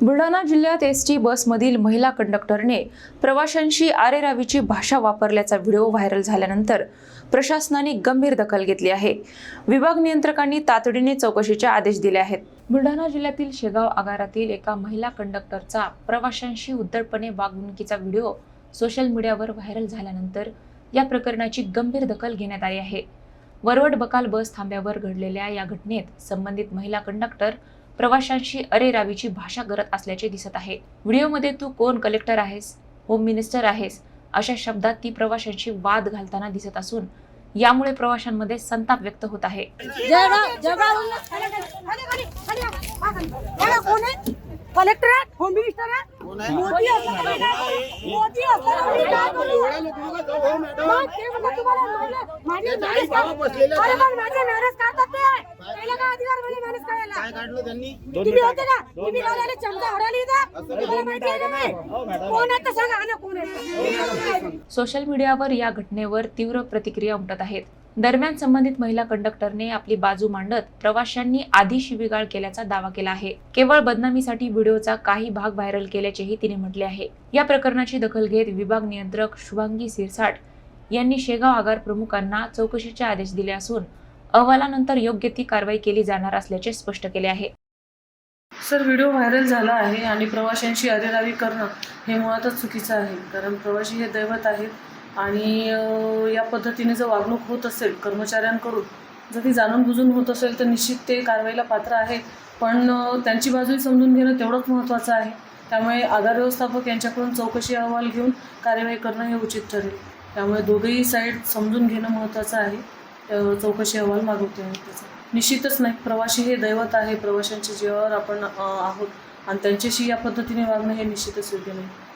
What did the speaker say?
बुलढाणा जिल्ह्यात एसटी बसमधील महिला कंडक्टरने प्रवाशांशी आरेरावीची भाषा वापरल्याचा व्हिडिओ व्हायरल झाल्यानंतर प्रशासनाने गंभीर दखल घेतली आहे। विभाग नियंत्रकांनी तातडीने चौकशीचे आदेश दिले आहेत। बुलढाणा जिल्ह्यातील शेगाव आगारातील एका महिला कंडक्टरचा प्रवाशांशी उद्धटपणे वागणुकीचा व्हिडिओ सोशल मीडियावर व्हायरल झाल्यानंतर या प्रकरणाची गंभीर दखल घेण्यात आली आहे। वरवड बकाल बस थांब्यावर घडलेल्या या घटनेत संबंधित महिला कंडक्टर प्रवाशांशी अरेरावीची भाषा करत असल्याचे दिसत आहे। व्हिडिओमध्ये "तू कोण, कलेक्टर आहेस, होम मिनिस्टर आहेस" अशा शब्दात ती प्रवाशांशी वाद घालताना दिसत असून यामुळे प्रवाशांमध्ये संताप व्यक्त होत आहे। Collector home minister Modi social मीडियावर या घटनेवर तीव्र प्रतिक्रिया उमटत आहेत। दरम्यान संबंधित महिला कंडक्टरने आपली बाजू मांडत प्रवाशांनी आधी शिवीगाळ केल्याचा दावा केला आहे। केवळ बदनामीसाठी व्हिडिओचा काही भाग व्हायरल केल्याचेही तिने म्हटले आहे। या प्रकरणाची दखल घेत विभाग नियंत्रक शुभांगी सिरसाट यांनी शेगाव आगार प्रमुखांना चौकशीचे आदेश दिले असून अहवालानंतर योग्य ती कारवाई केली जाणार असल्याचे स्पष्ट केले आहे। सर, व्हिडिओ व्हायरल झाला आहे आणि प्रवाशांशी अरेरावी करणं हे मुळातच चुकीचं आहे, कारण प्रवासी हे दैवत आहेत आणि या पद्धतीने जर वागणूक होत असेल कर्मचाऱ्यांकडून, जर ती जाणून बुजून होत असेल तर निश्चित ते कारवाईला पात्र आहे, पण त्यांची बाजूही समजून घेणं तेवढंच महत्त्वाचं आहे। त्यामुळे आगार व्यवस्थापक यांच्याकडून चौकशी अहवाल घेऊन कार्यवाही करणं हे उचित ठरेल। त्यामुळे दोघेही साईड समजून घेणं महत्त्वाचं आहे। चौकशी अहवाल मागवते आहे त्याचा निश्चितच नाही, प्रवासी हे दैवत आहे, प्रवाशांच्या जीवावर आपण आहोत आणि त्यांच्याशी या पद्धतीने वागणं हे निश्चितच योग्य नाही।